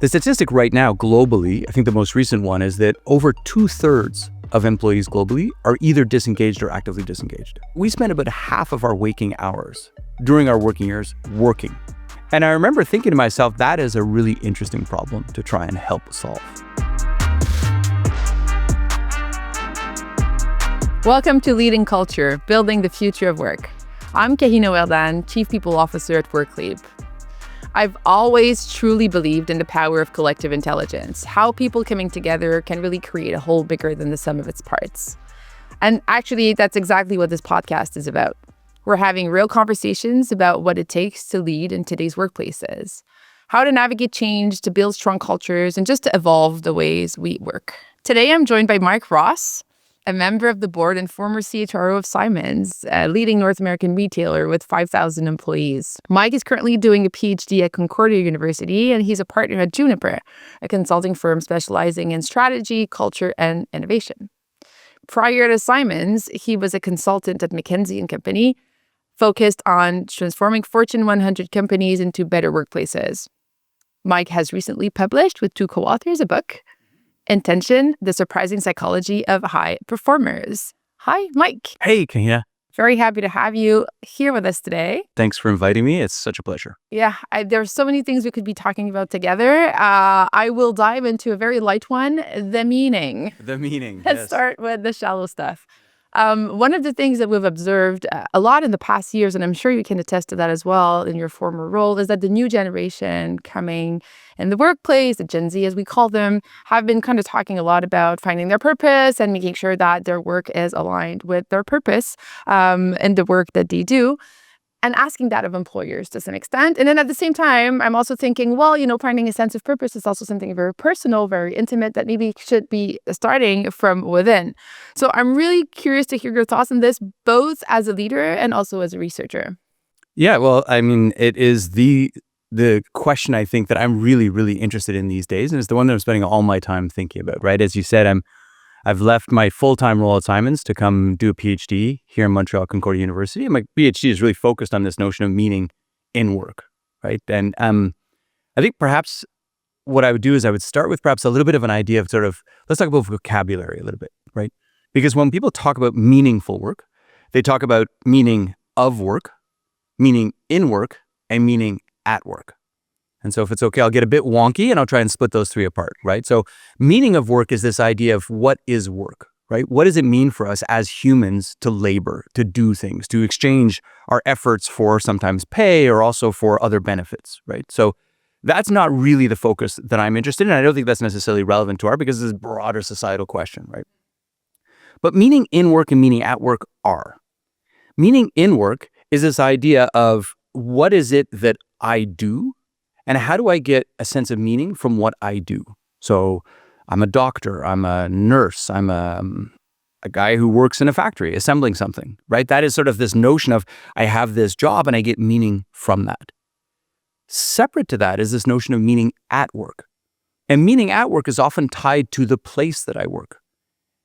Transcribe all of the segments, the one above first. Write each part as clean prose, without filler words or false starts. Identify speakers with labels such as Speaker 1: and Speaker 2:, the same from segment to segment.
Speaker 1: The statistic right now globally, I think the most recent one, is that over 2/3 of employees globally are either disengaged or actively disengaged. We spend about half of our waking hours during our working years working. And I remember thinking to myself, that is a really interesting problem to try and help solve.
Speaker 2: Welcome to Leading Culture, Building the Future of Work. I'm Kahina Ouerdane, Chief People Officer at Workleap. I've always truly believed in the power of collective intelligence, how people coming together can really create a whole bigger than the sum of its parts. And actually, that's exactly what this podcast is about. We're having real conversations about what it takes to lead in today's workplaces, how to navigate change, to build strong cultures, and just to evolve the ways we work. Today, I'm joined by Mike Ross, a member of the board and former CHRO of Simons, a leading North American retailer with 5,000 employees. Mike is currently doing a PhD at Concordia University, and he's a partner at Juniper, a consulting firm specializing in strategy, culture, and innovation. Prior to Simons, he was a consultant at McKinsey & Company, focused on transforming Fortune 100 companies into better workplaces. Mike has recently published with two co-authors a book, Intention, the Surprising Psychology of High Performers. Hi, Mike.
Speaker 1: Hey, Kahina.
Speaker 2: Very happy to have you here with us today.
Speaker 1: Thanks for inviting me. It's such a pleasure.
Speaker 2: Yeah, there's so many things we could be talking about together. I will dive into a very light one, the meaning.
Speaker 1: The meaning,
Speaker 2: Let's start with the shallow stuff. One of the things that we've observed a lot in the past years, and I'm sure you can attest to that as well in your former role, is that the new generation coming in the workplace, the Gen Z as we call them, have been kind of talking a lot about finding their purpose and making sure that their work is aligned with their purpose and the work that they do, and asking that of employers to some extent. And then at the same time, I'm also thinking, well, finding a sense of purpose is also something very personal, very intimate that maybe should be starting from within. So I'm really curious to hear your thoughts on this, both as a leader and also as a researcher.
Speaker 1: Yeah, well, I mean, it is the question I think that I'm really, really interested in these days, and it's the one that I'm spending all my time thinking about, right? As you said, I've left my full-time role at Simons to come do a PhD here in Montreal, Concordia University. And my PhD is really focused on this notion of meaning in work, right? And I think perhaps what I would do is I would start with perhaps a little bit of an idea of let's talk about vocabulary a little bit, right? Because when people talk about meaningful work, they talk about meaning of work, meaning in work, and meaning at work. And so if it's okay, I'll get a bit wonky and I'll try and split those three apart, right? So meaning of work is this idea of what is work, right? What does it mean for us as humans to labor, to do things, to exchange our efforts for sometimes pay or also for other benefits, right? So that's not really the focus that I'm interested in. I don't think that's necessarily relevant to our, because this is a broader societal question, right? But meaning in work and meaning at work are. Meaning in work is this idea of what is it that I do, and how do I get a sense of meaning from what I do? So I'm a doctor, I'm a nurse, I'm a guy who works in a factory assembling something, right? That is sort of this notion of I have this job and I get meaning from that. Separate to that is this notion of meaning at work. And meaning at work is often tied to the place that I work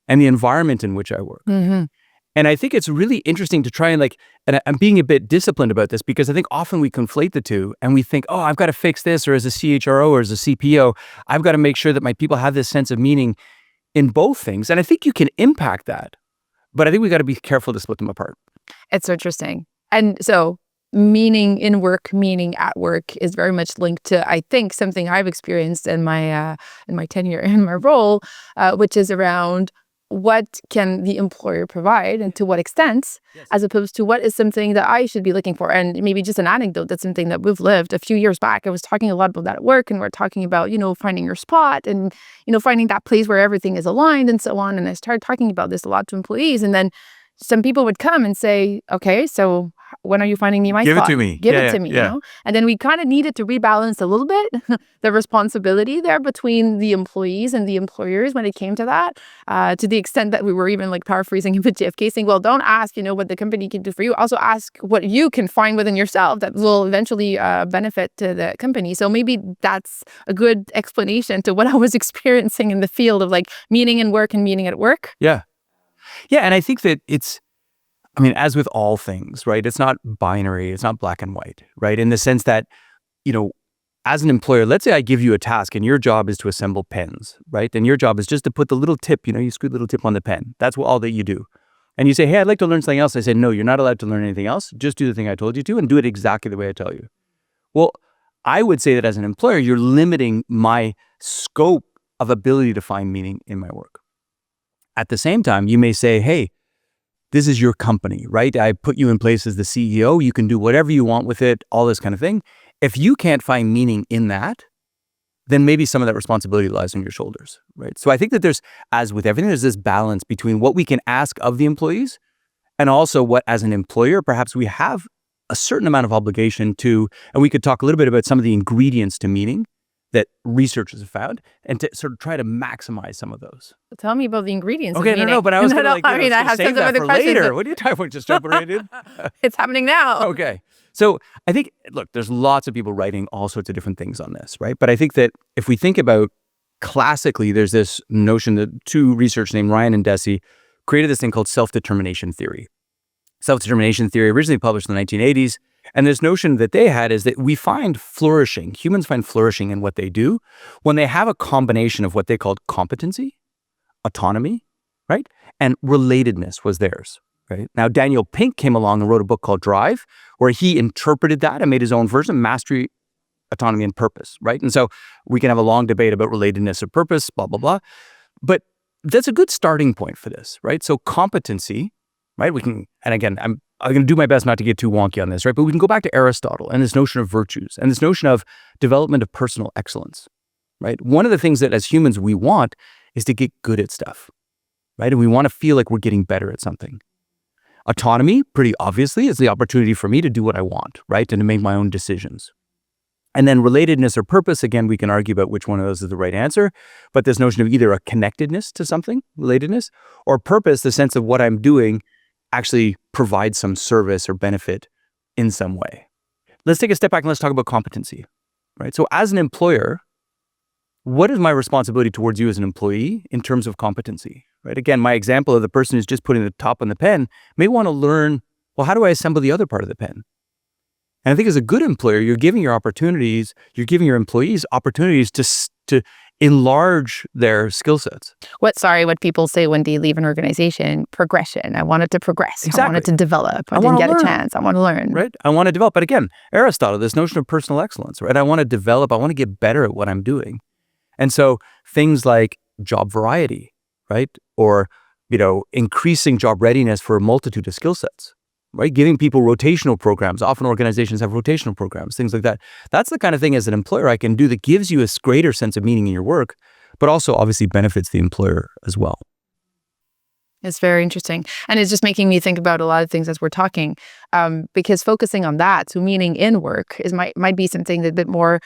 Speaker 1: and the environment in which I work. Mm-hmm. And I think it's really interesting to try and and I'm being a bit disciplined about this, because I think often we conflate the two and we think, oh, I've got to fix this, or as a CHRO or as a CPO, I've got to make sure that my people have this sense of meaning in both things. And I think you can impact that, but I think we got to be careful to split them apart.
Speaker 2: It's so interesting. And so meaning in work, meaning at work is very much linked to, I think, something I've experienced in my tenure in my role, which is around what can the employer provide and to what extent, yes, as opposed to what is something that I should be looking for. And maybe just an anecdote, that's something that we've lived a few years back. I was talking a lot about that at work, and we're talking about, finding your spot and, finding that place where everything is aligned and so on. And I started talking about this a lot to employees. And then some people would come and say, okay, so when are you finding me my spot?
Speaker 1: Give it to me.
Speaker 2: Give it to me, And then we kind of needed to rebalance a little bit the responsibility there between the employees and the employers when it came to that, to the extent that we were even paraphrasing him with JFK saying, well, don't ask, what the company can do for you. Also ask what you can find within yourself that will eventually benefit to the company. So maybe that's a good explanation to what I was experiencing in the field of meaning in work and meaning at work.
Speaker 1: Yeah. Yeah. And I think that as with all things, right, it's not binary, it's not black and white, right? In the sense that, as an employer, let's say I give you a task and your job is to assemble pens, right? And your job is just to put the little tip, you screw the little tip on the pen. That's all that you do. And you say, hey, I'd like to learn something else. I say, no, you're not allowed to learn anything else. Just do the thing I told you to and do it exactly the way I tell you. Well, I would say that as an employer, you're limiting my scope of ability to find meaning in my work. At the same time, you may say, hey, this is your company, right? I put you in place as the CEO. You can do whatever you want with it, all this kind of thing. If you can't find meaning in that, then maybe some of that responsibility lies on your shoulders, right? So I think that there's, as with everything, there's this balance between what we can ask of the employees and also what, as an employer, perhaps we have a certain amount of obligation to, and we could talk a little bit about some of the ingredients to meaning that researchers have found, and to sort of try to maximize some of those.
Speaker 2: Tell me about the ingredients.
Speaker 1: Okay,
Speaker 2: of meaning.
Speaker 1: no, but I was going to
Speaker 2: I have
Speaker 1: save
Speaker 2: tons of
Speaker 1: that
Speaker 2: other
Speaker 1: for
Speaker 2: questions.
Speaker 1: later. What are you talking about? Just jumping right in?
Speaker 2: It's happening now.
Speaker 1: Okay. So I think, look, there's lots of people writing all sorts of different things on this, right? But I think that if we think about classically, there's this notion that two researchers named Ryan and Deci created this thing called self-determination theory. Self-determination theory originally published in the 1980s. And this notion that they had is that we find flourishing, humans find flourishing in what they do when they have a combination of what they called competency, autonomy, right? And relatedness was theirs, right? Now, Daniel Pink came along and wrote a book called Drive, where he interpreted that and made his own version, mastery, autonomy, and purpose, right? And so we can have a long debate about relatedness of purpose, blah, blah, blah. But that's a good starting point for this, right? So competency, right? We can, and again, I'm going to do my best not to get too wonky on this, right? But we can go back to Aristotle and this notion of virtues and this notion of development of personal excellence, right? One of the things that as humans we want is to get good at stuff, right? And we want to feel like we're getting better at something. Autonomy, pretty obviously, is the opportunity for me to do what I want, right? And to make my own decisions. And then relatedness or purpose, again, we can argue about which one of those is the right answer, but this notion of either a connectedness to something, relatedness, or purpose, the sense of what I'm doing actually provides some service or benefit in some way. Let's take a step back and let's talk about competency, right? So as an employer, what is my responsibility towards you as an employee in terms of competency, right? Again, my example of the person who's just putting the top on the pen may want to learn, well, how do I assemble the other part of the pen? And I think as a good employer, you're giving your employees opportunities to enlarge their skill sets.
Speaker 2: What people say when they leave an organization, progression. I wanted to progress.
Speaker 1: Exactly.
Speaker 2: I wanted to develop. I didn't get a chance. I want to learn.
Speaker 1: Right? I want to develop. But again, Aristotle, this notion of personal excellence, right? I want to develop. I want to get better at what I'm doing. And so things like job variety, right? Or, increasing job readiness for a multitude of skill sets, right? Giving people rotational programs. Often organizations have rotational programs, things like that. That's the kind of thing as an employer I can do that gives you a greater sense of meaning in your work, but also obviously benefits the employer as well.
Speaker 2: It's very interesting. And it's just making me think about a lot of things as we're talking, because focusing on that, so meaning in work, might be something that's a bit more,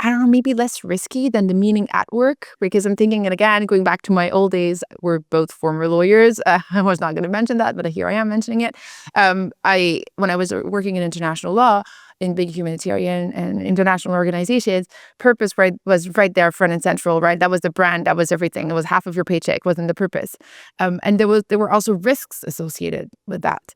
Speaker 2: I don't know, maybe less risky than the meaning at work, because I'm thinking, and again, going back to my old days, we're both former lawyers. I was not going to mention that, but here I am mentioning it. When I was working in international law, in big humanitarian and international organizations, purpose was right there front and central, right? That was the brand, that was everything. It was half of your paycheck, wasn't the purpose. And there were also risks associated with that,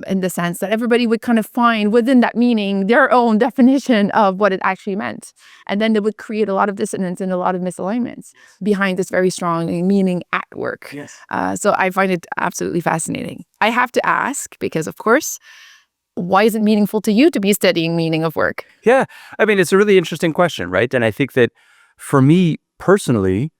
Speaker 2: in the sense that everybody would kind of find within that meaning their own definition of what it actually meant. And then they would create a lot of dissonance and a lot of misalignments behind this very strong meaning at work.
Speaker 1: Yes.
Speaker 2: So I find it absolutely fascinating. I have to ask, because of course, why is it meaningful to you to be studying meaning of work?
Speaker 1: Yeah, I mean, it's a really interesting question, right? And I think that for me personally,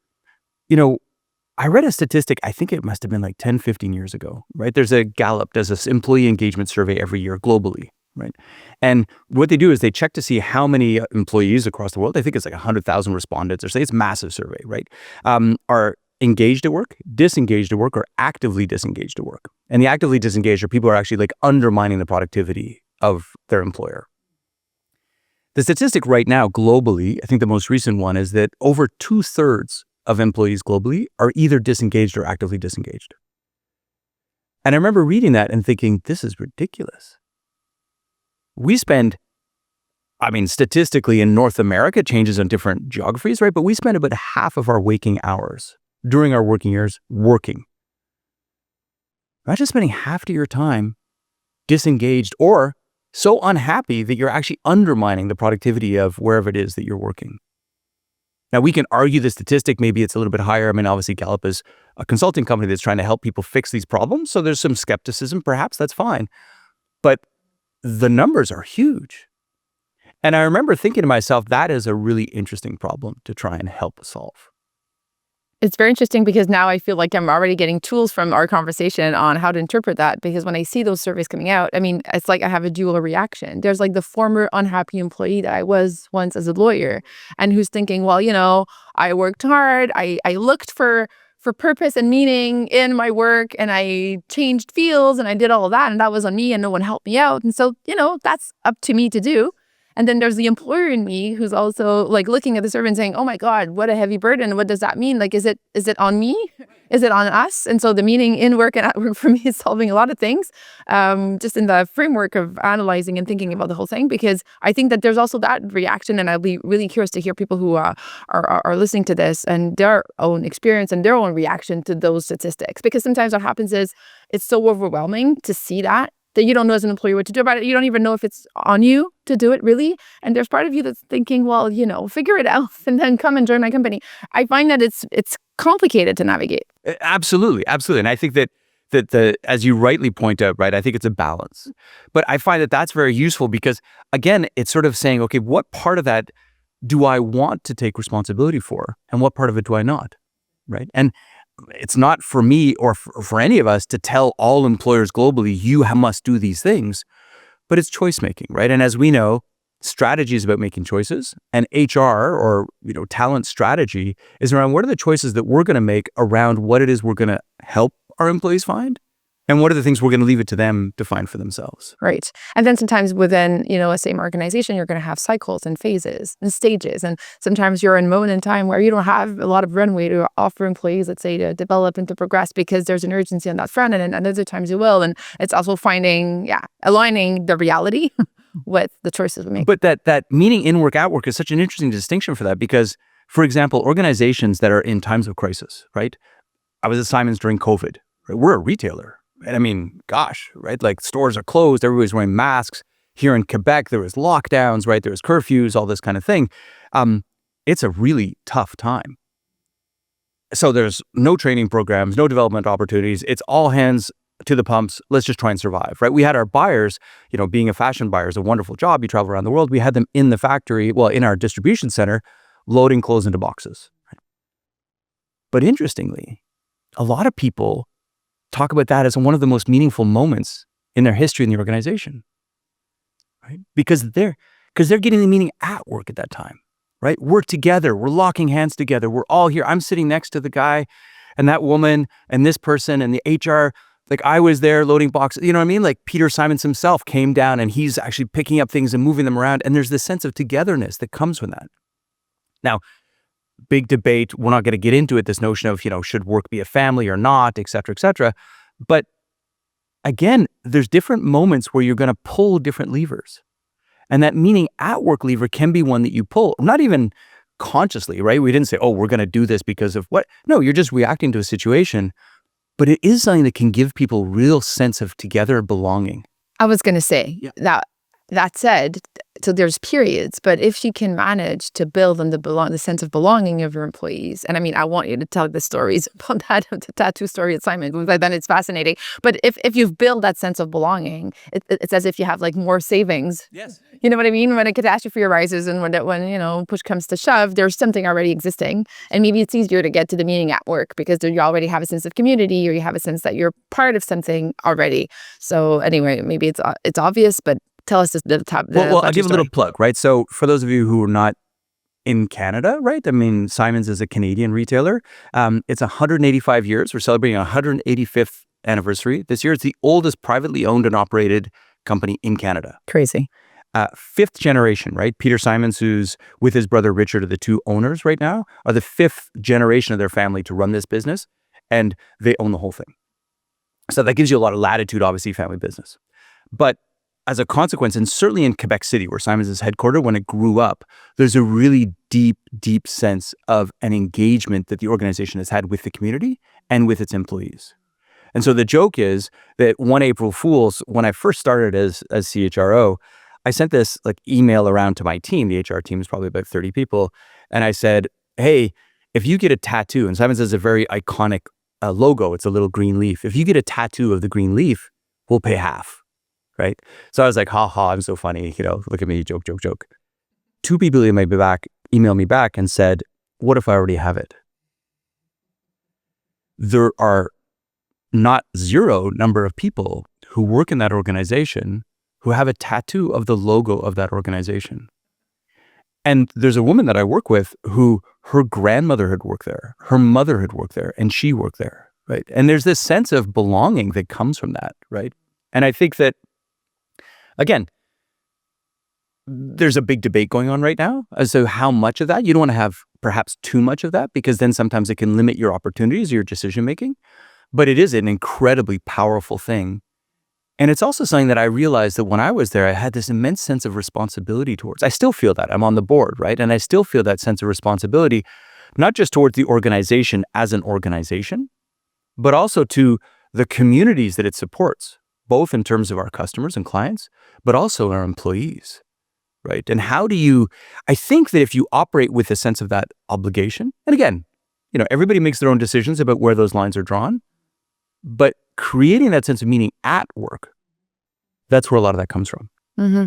Speaker 1: I read a statistic, I think it must have been like 10, 15 years ago, right? There's a Gallup does this employee engagement survey every year globally, right? And what they do is they check to see how many employees across the world, I think it's like 100,000 respondents, or say it's a massive survey, right? Are engaged at work, disengaged at work, or actively disengaged at work. And the actively disengaged are people who are actually like undermining the productivity of their employer. The statistic right now globally, I think the most recent one is that over 2/3 of employees globally are either disengaged or actively disengaged. And I remember reading that and thinking, this is ridiculous. We spend, statistically in North America, it changes on different geographies, right? But we spend about half of our waking hours during our working years working. Imagine spending half of your time disengaged or so unhappy that you're actually undermining the productivity of wherever it is that you're working. Now, we can argue the statistic, maybe it's a little bit higher. I mean, obviously, Gallup is a consulting company that's trying to help people fix these problems. So there's some skepticism, perhaps, that's fine. But the numbers are huge. And I remember thinking to myself, that is a really interesting problem to try and help solve.
Speaker 2: It's very interesting because now I feel like I'm already getting tools from our conversation on how to interpret that. Because when I see those surveys coming out, I mean, it's like I have a dual reaction. There's like the former unhappy employee that I was once as a lawyer and who's thinking, well, I worked hard. I looked for purpose and meaning in my work and I changed fields and I did all of that. And that was on me and no one helped me out. And so, that's up to me to do. And then there's the employer in me who's also like looking at the survey and saying, oh my God, what a heavy burden. What does that mean? Like, is it on me? Is it on us? And so the meaning in work and at work for me is solving a lot of things, just in the framework of analyzing and thinking about the whole thing, because I think that there's also that reaction. And I'll be really curious to hear people who are listening to this and their own experience and their own reaction to those statistics. Because sometimes what happens is it's so overwhelming to see that you don't know as an employee what to do about it. You don't even know if it's on you to do it, really. And there's part of you that's thinking, well, figure it out and then come and join my company. I find that it's complicated to navigate.
Speaker 1: Absolutely. Absolutely. And I think that the, as you rightly point out, right, I think it's a balance. But I find that that's very useful because, again, it's sort of saying, okay, what part of that do I want to take responsibility for? And what part of it do I not? Right. And it's not for me or for any of us to tell all employers globally, you must do these things, but it's choice making, right? And as we know, strategy is about making choices, and HR or talent strategy is around what are the choices that we're going to make around what it is we're going to help our employees find, and what are the things we're going to leave it to them to find for themselves.
Speaker 2: Right. And then sometimes within, a same organization, you're going to have cycles and phases and stages. And sometimes you're in a moment in time where you don't have a lot of runway to offer employees, let's say, to develop and to progress because there's an urgency on that front. And other times you will. And it's also aligning the reality with the choices we make.
Speaker 1: But that meaning in work, out work is such an interesting distinction for that because, for example, organizations that are in times of crisis, right? I was at Simon's during COVID. Right? We're a retailer. And I mean, gosh, right? Like stores are closed. Everybody's wearing masks. Here in Quebec, there was lockdowns, right? There was curfews, all this kind of thing. It's a really tough time. So there's no training programs, no development opportunities. It's all hands to the pumps. Let's just try and survive, right? We had our buyers, being a fashion buyer is a wonderful job. You travel around the world. We had them in the factory, in our distribution center, loading clothes into boxes. Right? But interestingly, a lot of people talk about that as one of the most meaningful moments in their history in the organization, right? Because they're getting the meaning at work at that time, right? We're together, we're locking hands together, we're all here. I'm sitting next to the guy and that woman and this person and the HR, like I was there loading boxes, you know what I mean? Like Peter Simons himself came down and he's actually picking up things and moving them around. And there's this sense of togetherness that comes with that. Now, big debate. We're not going to get into it. This notion of, should work be a family or not, et cetera, et cetera. But again, there's different moments where you're going to pull different levers. And that meaning at work lever can be one that you pull, not even consciously, right? We didn't say, oh, we're going to do this because of what? No, you're just reacting to a situation. But it is something that can give people real sense of together belonging.
Speaker 2: I was going to say that said, so there's periods, but if you can manage to build on the sense of belonging of your employees, and I mean, I want you to tell the stories about that, the tattoo story at Simon, because then it's fascinating. But if you've built that sense of belonging, it's as if you have like more savings.
Speaker 1: Yes.
Speaker 2: You know what I mean? When a catastrophe arises and when push comes to shove, there's something already existing. And maybe it's easier to get to the meaning at work because you already have a sense of community or you have a sense that you're part of something already. So anyway, maybe it's obvious, but tell us the top.
Speaker 1: Well, I'll give a little plug, right? So for those of you who are not in Canada, right? I mean, Simon's is a Canadian retailer. It's 185 years. We're celebrating our 185th anniversary this year. It's the oldest privately owned and operated company in Canada.
Speaker 2: Crazy.
Speaker 1: Fifth generation, right? Peter Simons, who's with his brother Richard, are the two owners right now, are the fifth generation of their family to run this business, and they own the whole thing. So that gives you a lot of latitude, obviously, family business. But as a consequence, and certainly in Quebec City, where Simons is headquartered, when it grew up, there's a really deep, deep sense of an engagement that the organization has had with the community and with its employees. And so the joke is that one April Fool's, when I first started as CHRO, I sent this like email around to my team. The HR team is probably about 30 people. And I said, hey, if you get a tattoo, and Simon's has a very iconic logo, it's a little green leaf. If you get a tattoo of the green leaf, we'll pay half, right? So I was like, ha ha, I'm so funny, look at me, joke, joke, joke. 2 people emailed me back and said, what if I already have it? There are not zero number of people who work in that organization who have a tattoo of the logo of that organization. And there's a woman that I work with who her grandmother had worked there, her mother had worked there, and she worked there, right? And there's this sense of belonging that comes from that, right? And I think that, again, there's a big debate going on right now as to how much of that. You don't want to have perhaps too much of that, because then sometimes it can limit your opportunities, your decision making. But it is an incredibly powerful thing. And it's also something that I realized that when I was there, I had this immense sense of responsibility towards. I still feel that. I'm on the board, right? And I still feel that sense of responsibility, not just towards the organization as an organization, but also to the communities that it supports, both in terms of our customers and clients, but also our employees, right? And I think that if you operate with a sense of that obligation, and again, everybody makes their own decisions about where those lines are drawn, but creating that sense of meaning at work, that's where a lot of that comes from.
Speaker 2: Mm-hmm.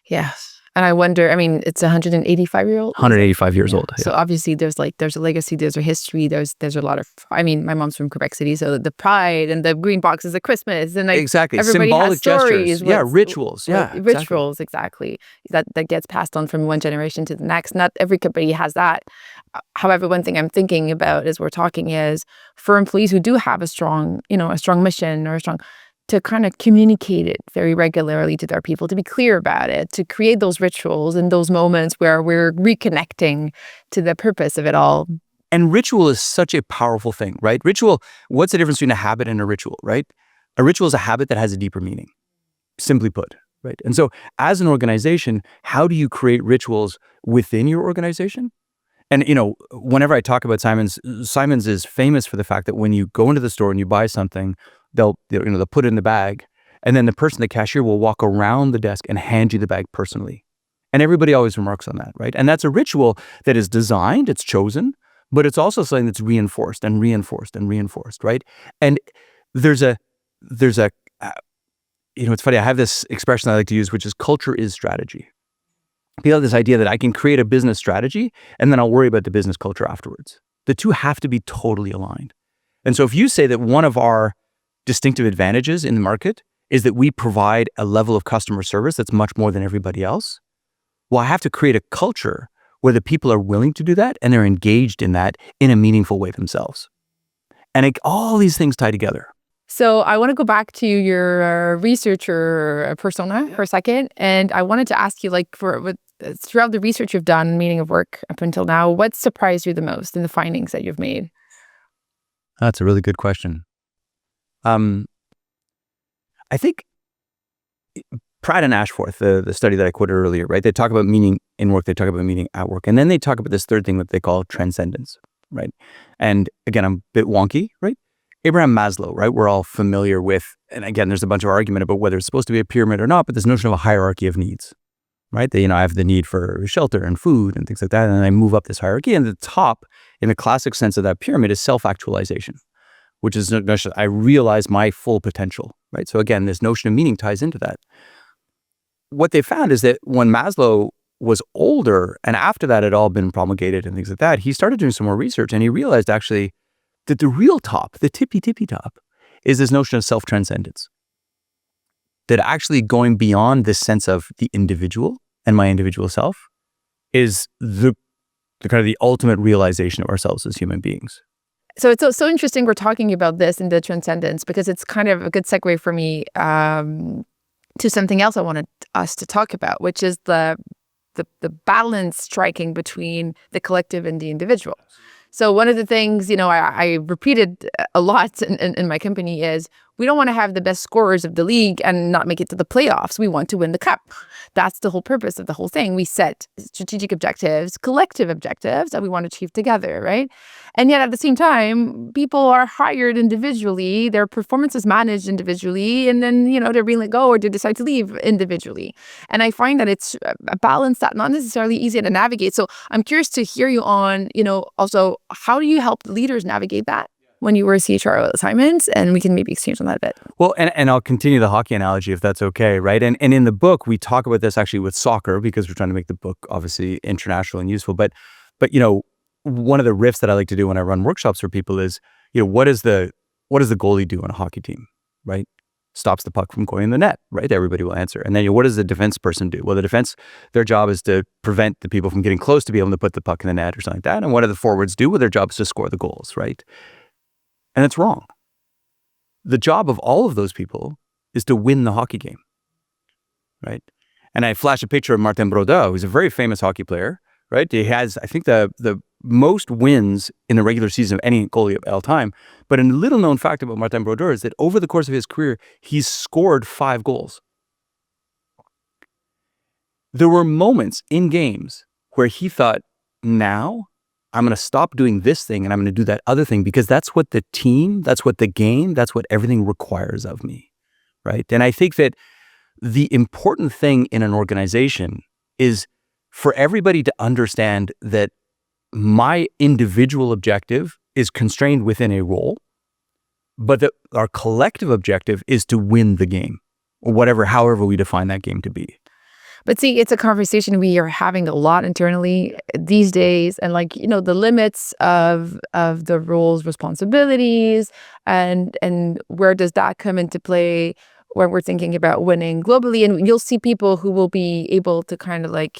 Speaker 2: Yes. And I wonder, it's 185-year-old?
Speaker 1: 185 years old. Yeah.
Speaker 2: So obviously there's a legacy, there's a history, there's a lot of, my mom's from Quebec City, so the pride and the green boxes at Christmas and
Speaker 1: exactly.
Speaker 2: Everybody
Speaker 1: Symbolic
Speaker 2: has stories
Speaker 1: gestures. Rituals.
Speaker 2: Rituals, exactly. That gets passed on from one generation to the next. Not every company has that. However, one thing I'm thinking about as we're talking is for employees who do have a strong mission or to kind of communicate it very regularly to their people, to be clear about it, to create those rituals and those moments where we're reconnecting to the purpose of it all.
Speaker 1: And ritual is such a powerful thing, right? Ritual, what's the difference between a habit and a ritual, right? A ritual is a habit that has a deeper meaning, simply put, right? And so as an organization, how do you create rituals within your organization? And, whenever I talk about Simon's is famous for the fact that when you go into the store and you buy something, they'll put it in the bag, and then the cashier will walk around the desk and hand you the bag personally. And everybody always remarks on that, right? And that's a ritual that is designed, it's chosen, but it's also something that's reinforced and reinforced and reinforced, right? And it's funny, I have this expression I like to use, which is culture is strategy. People have this idea that I can create a business strategy and then I'll worry about the business culture afterwards. The two have to be totally aligned. And so if you say that one of our distinctive advantages in the market is that we provide a level of customer service that's much more than everybody else, well, I have to create a culture where the people are willing to do that and they're engaged in that in a meaningful way themselves. And all these things tie together.
Speaker 2: So I want to go back to your researcher persona for a second. And I wanted to ask you, throughout the research you've done, meaning of work up until now, what surprised you the most in the findings that you've made?
Speaker 1: That's a really good question. I think Pratt and Ashforth, the study that I quoted earlier, right? They talk about meaning in work, they talk about meaning at work. And then they talk about this third thing that they call transcendence, right? And again, I'm a bit wonky, right? Abraham Maslow, right? We're all familiar with, and again, there's a bunch of argument about whether it's supposed to be a pyramid or not, but this notion of a hierarchy of needs, right? That, I have the need for shelter and food and things like that. And then I move up this hierarchy. And the top, in the classic sense of that pyramid, is self-actualization, which is the notion I realize my full potential, right? So again, this notion of meaning ties into that. What they found is that when Maslow was older, and after that had all been promulgated and things like that, he started doing some more research and he realized actually that the real top, the tippy top, is this notion of self-transcendence. That actually going beyond this sense of the individual and my individual self is the kind of the ultimate realization of ourselves as human beings.
Speaker 2: So it's so interesting we're talking about this in the transcendence, because it's kind of a good segue for me to something else I wanted us to talk about, which is the balance striking between the collective and the individual. So one of the things, I repeated a lot in my company is We don't want to have the best scorers of the league and not make it to the playoffs. We want to win the cup. That's the whole purpose of the whole thing. We set strategic objectives, collective objectives that we want to achieve together, right? And yet at the same time, people are hired individually, their performance is managed individually, and then, they're being let go or they decide to leave individually. And I find that it's a balance that's not necessarily easy to navigate. So I'm curious to hear you on, also, how do you help leaders navigate that when you were a CHRO assignments? And we can maybe exchange on that a bit.
Speaker 1: Well, and I'll continue the hockey analogy if that's okay, right? And in the book, we talk about this actually with soccer because we're trying to make the book obviously international and useful. But one of the riffs that I like to do when I run workshops for people is, what does the goalie do on a hockey team, right? Stops the puck from going in the net, right? Everybody will answer. And then what does the defense person do? Well, the defense, their job is to prevent the people from getting close to be able to put the puck in the net or something like that. And what do the forwards do? Well, their job is to score the goals, right? And it's wrong. The job of all of those people is to win the hockey game, right? And I flash a picture of Martin Brodeur, who's a very famous hockey player, right? He has, I think, the most wins in the regular season of any goalie of all time. But a little known fact about Martin Brodeur is that over the course of his career, he's scored 5 goals. There were moments in games where he thought, now I'm going to stop doing this thing and I'm going to do that other thing because that's what the team, that's what the game, that's what everything requires of me, right? And I think that the important thing in an organization is for everybody to understand that my individual objective is constrained within a role, but that our collective objective is to win the game, or however we define that game to be.
Speaker 2: But see, it's a conversation we are having a lot internally these days, and the limits of the roles, responsibilities, and where does that come into play when we're thinking about winning globally. And you'll see people who will be able to kind of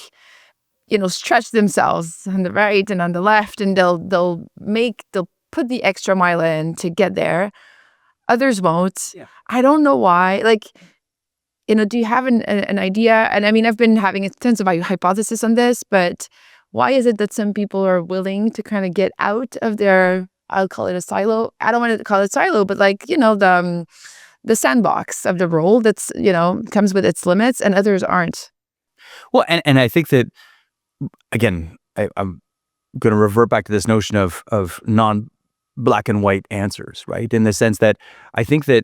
Speaker 2: stretch themselves on the right and on the left, and they'll put the extra mile in to get there. Others won't. Yeah. I don't know why. Do you have an idea? And I mean, I've been having extensive hypothesis on this, but why is it that some people are willing to kind of get out of their, I'll call it a silo. I don't want to call it silo, but the sandbox of the role that's, comes with its limits, and others aren't.
Speaker 1: Well, and I think that, again, I'm going to revert back to this notion of non-black and white answers, right? In the sense that I think that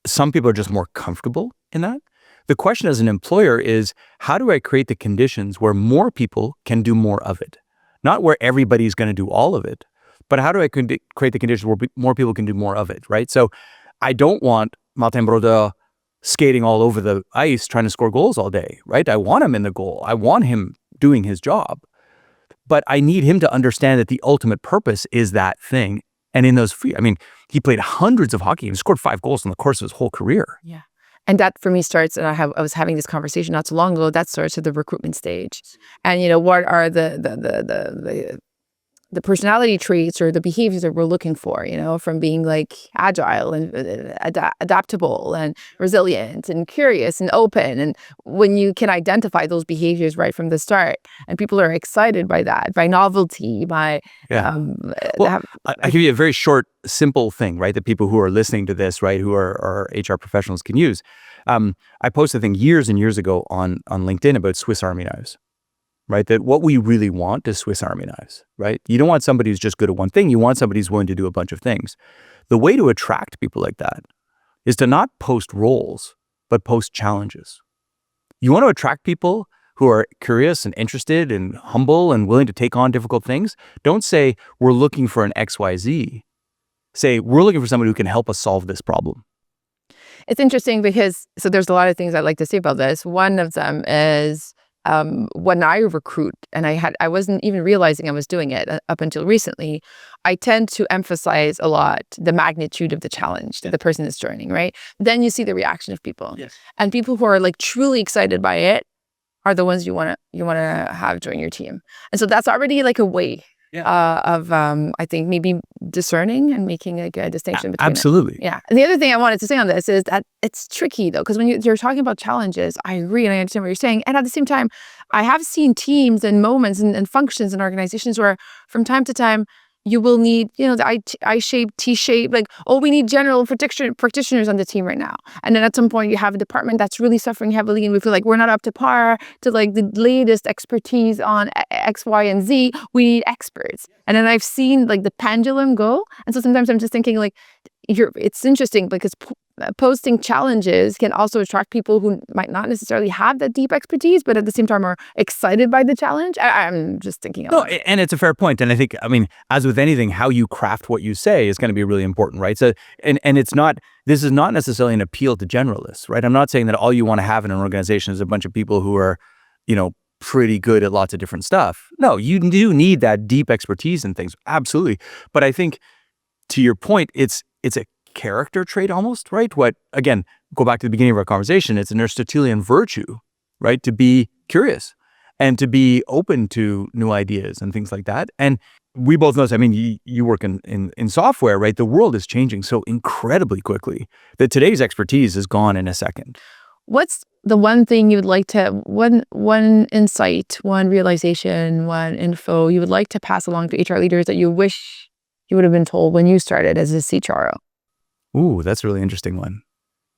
Speaker 1: some people are just more comfortable in that. The question as an employer is, how do I create the conditions where more people can do more of it? Not where everybody's going to do all of it, but how do I create the conditions where more people can do more of it, right? So I don't want Martin Brodeur skating all over the ice trying to score goals all day, right? I want him in the goal. I want him doing his job. But I need him to understand that the ultimate purpose is that thing. And in those he played hundreds of hockey games, scored 5 goals in the course of his whole career.
Speaker 2: Yeah. And that for me starts, and I was having this conversation not so long ago, that starts at the recruitment stage. And what are the personality traits or the behaviors that we're looking for, from being agile and adaptable and resilient and curious and open. And when you can identify those behaviors right from the start, and people are excited by that, by novelty, by...
Speaker 1: I'll give you a very short, simple thing, right, that people who are listening to this, right, who are HR professionals can use. I posted a thing years and years ago on LinkedIn about Swiss Army knives. Right? That what we really want is Swiss Army knives, right? You don't want somebody who's just good at one thing. You want somebody who's willing to do a bunch of things. The way to attract people like that is to not post roles, but post challenges. You want to attract people who are curious and interested and humble and willing to take on difficult things. Don't say, we're looking for an XYZ. Say, we're looking for somebody who can help us solve this problem.
Speaker 2: It's interesting because, so there's a lot of things I'd like to say about this. One of them is, when I recruit, and I wasn't even realizing I was doing it up until recently, I tend to emphasize a lot the magnitude of the challenge that the person is joining, right? Then you see the reaction of people. Yes. And people who are truly excited by it are the ones you want to have join your team. And so that's already a way of I think maybe discerning and making a distinction between
Speaker 1: absolutely.
Speaker 2: Yeah. And the other thing I wanted to say on this is that it's tricky though, because when you're talking about challenges, I agree and I understand what you're saying. And at the same time, I have seen teams and moments and functions and organizations where from time to time you will need, the I-shaped, T-shaped, like, oh, we need general practitioners on the team right now. And then at some point you have a department that's really suffering heavily and we feel like we're not up to par to like the latest expertise on X, Y, and Z. We need experts. And then I've seen like the pendulum go. And so sometimes I'm just thinking like, it's interesting because posting challenges can also attract people who might not necessarily have that deep expertise, but at the same time are excited by the challenge. I'm just thinking.
Speaker 1: No, and it's a fair point. And I think, I mean, as with anything, how you craft what you say is going to be really important, right? So, and it's not, this is not necessarily an appeal to generalists, right? I'm not saying that all you want to have in an organization is a bunch of people who are, pretty good at lots of different stuff. No, you do need that deep expertise in things. Absolutely. But I think to your point, it's a character trait almost, right? Again, go back to the beginning of our conversation, it's an Aristotelian virtue, right? To be curious and to be open to new ideas and things like that. And we both know, I mean, you work in software, right? The world is changing so incredibly quickly that today's expertise is gone in a second.
Speaker 2: What's the one thing you would like to, one insight, one realization, one info you would like to pass along to HR leaders that you wish you would have been told when you started as a CHRO?
Speaker 1: Ooh, that's a really interesting one.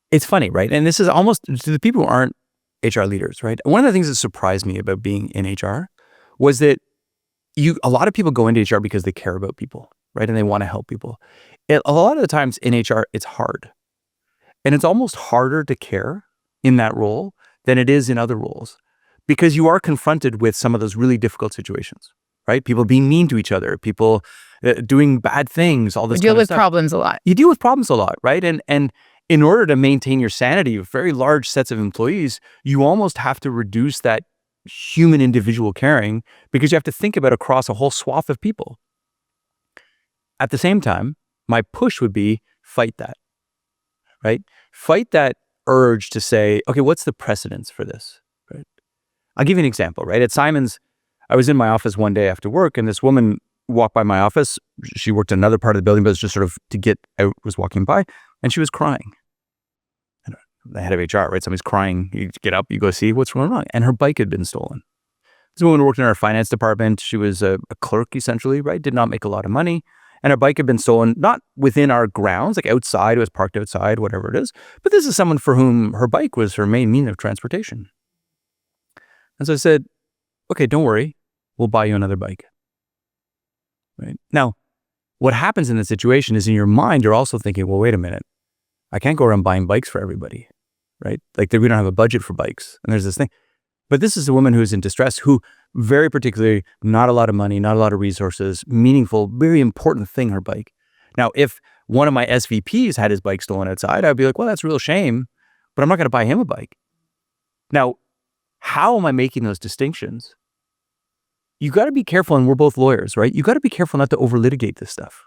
Speaker 1: It's funny, right? And this is almost to the people who aren't HR leaders, right? One of the things that surprised me about being in HR was that a lot of people go into HR because they care about people, right? And they want to help people. A lot of the times in HR, it's hard. And it's almost harder to care in that role than it is in other roles because you are confronted with some of those really difficult situations, right? People being mean to each other, people doing bad things, all this
Speaker 2: You deal with
Speaker 1: stuff.
Speaker 2: problems a lot.
Speaker 1: You deal with problems a lot, right? And in order to maintain your sanity of very large sets of employees, you almost have to reduce that human individual caring because you have to think about across a whole swath of people. At the same time, my push would be fight that, right? Fight that urge to say, okay, what's the precedence for this, right? I'll give you an example, right? At Simon's, I was in my office one day after work and this woman walked by my office. She worked in another part of the building, but it's just sort of to get out, was walking by and she was crying. And the head of HR, right? Somebody's crying. You get up, you go see what's going wrong. And her bike had been stolen. This woman worked in our finance department. She was a clerk essentially, right? Did not make a lot of money. And her bike had been stolen, not within our grounds, like outside, it was parked outside, whatever it is. But this is someone for whom her bike was her main means of transportation. And so I said, okay, don't worry. We'll buy you another bike. Right? Now, what happens in that situation is in your mind, you're also thinking, well, wait a minute. I can't go around buying bikes for everybody, right? Like we don't have a budget for bikes. And there's this thing. But this is a woman who's in distress, who very particularly, not a lot of money, not a lot of resources, meaningful, very important thing, her bike. Now, if one of my SVPs had his bike stolen outside, I'd be like, well, that's a real shame, but I'm not going to buy him a bike. Now, how am I making those distinctions? You got to be careful, and we're both lawyers, right? You got to be careful not to over-litigate this stuff.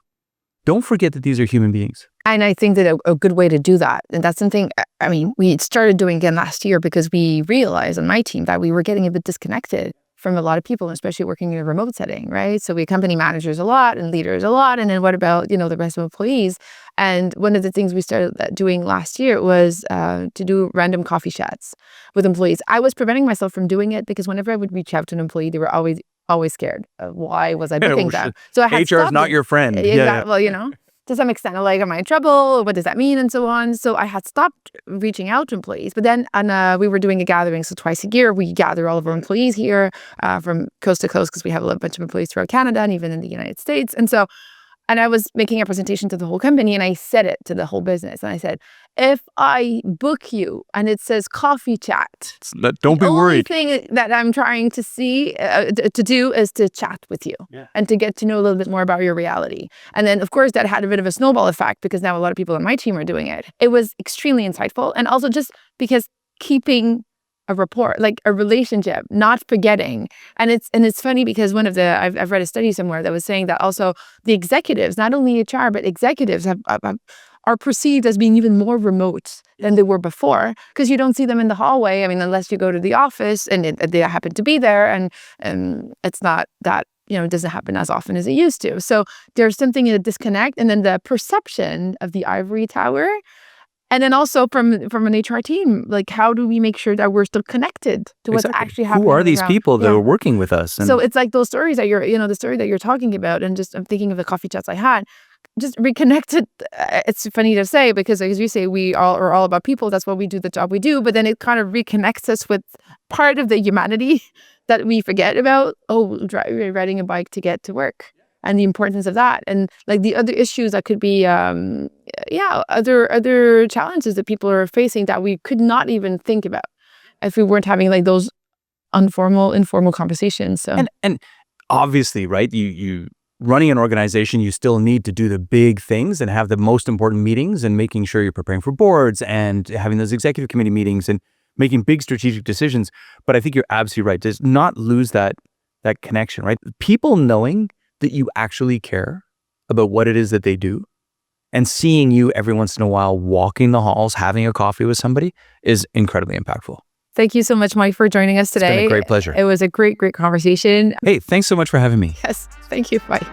Speaker 1: Don't forget that these are human beings.
Speaker 2: And I think that a good way to do that, and that's something, I mean, we started doing again last year because we realized on my team that we were getting a bit disconnected from a lot of people, especially working in a remote setting, right? So we accompany managers a lot and leaders a lot. And then what about, the rest of employees? And one of the things we started doing last year was to do random coffee chats with employees. I was preventing myself from doing it because whenever I would reach out to an employee, they were always scared of why was I booking them. So I had
Speaker 1: HR is not your friend.
Speaker 2: Yeah. Well, to some extent, like, am I in trouble? What does that mean? And so on. So I had stopped reaching out to employees. But then we were doing a gathering. So twice a year, we gather all of our employees here from coast to coast because we have a bunch of employees throughout Canada and even in the United States. And I was making a presentation to the whole company and I said it to the whole business. And I said, if I book you and it says coffee chat,
Speaker 1: don't be worried.
Speaker 2: The only thing that I'm trying to do is to chat with you and to get to know a little bit more about your reality. And then, of course, that had a bit of a snowball effect because now a lot of people on my team are doing it. It was extremely insightful. And also just because keeping a rapport, like a relationship, not forgetting. And it's funny because I've read a study somewhere that was saying that also the executives, not only HR, but executives are perceived as being even more remote than they were before because you don't see them in the hallway. I mean, unless you go to the office and they happen to be there and it's not that, it doesn't happen as often as it used to. So there's something in a disconnect and then the perception of the ivory tower And then also from an HR team, like how do we make sure that we're still connected to what's actually happening?
Speaker 1: Who are
Speaker 2: on the
Speaker 1: these
Speaker 2: ground?
Speaker 1: people that
Speaker 2: Yeah.
Speaker 1: are working with us? And
Speaker 2: So it's like those stories that the story that you're talking about, and just I'm thinking of the coffee chats I had, just reconnected. It's funny to say because, as you say, we all are all about people. That's why we do the job we do. But then it kind of reconnects us with part of the humanity that we forget about. Oh, riding a bike to get to work and the importance of that, and like the other issues that could be, other challenges that people are facing that we could not even think about if we weren't having like those informal conversations. So
Speaker 1: and obviously, right, you running an organization, you still need to do the big things and have the most important meetings and making sure you're preparing for boards and having those executive committee meetings and making big strategic decisions. But I think you're absolutely right. Just not lose that connection, right? People knowing that you actually care about what it is that they do and seeing you every once in a while walking the halls, having a coffee with somebody is incredibly impactful.
Speaker 2: thank you so much, Mike, for joining us today.
Speaker 1: It's been a great pleasure.
Speaker 2: It was a great conversation.
Speaker 1: Hey, thanks so much for having me.
Speaker 2: Yes, thank you. Bye.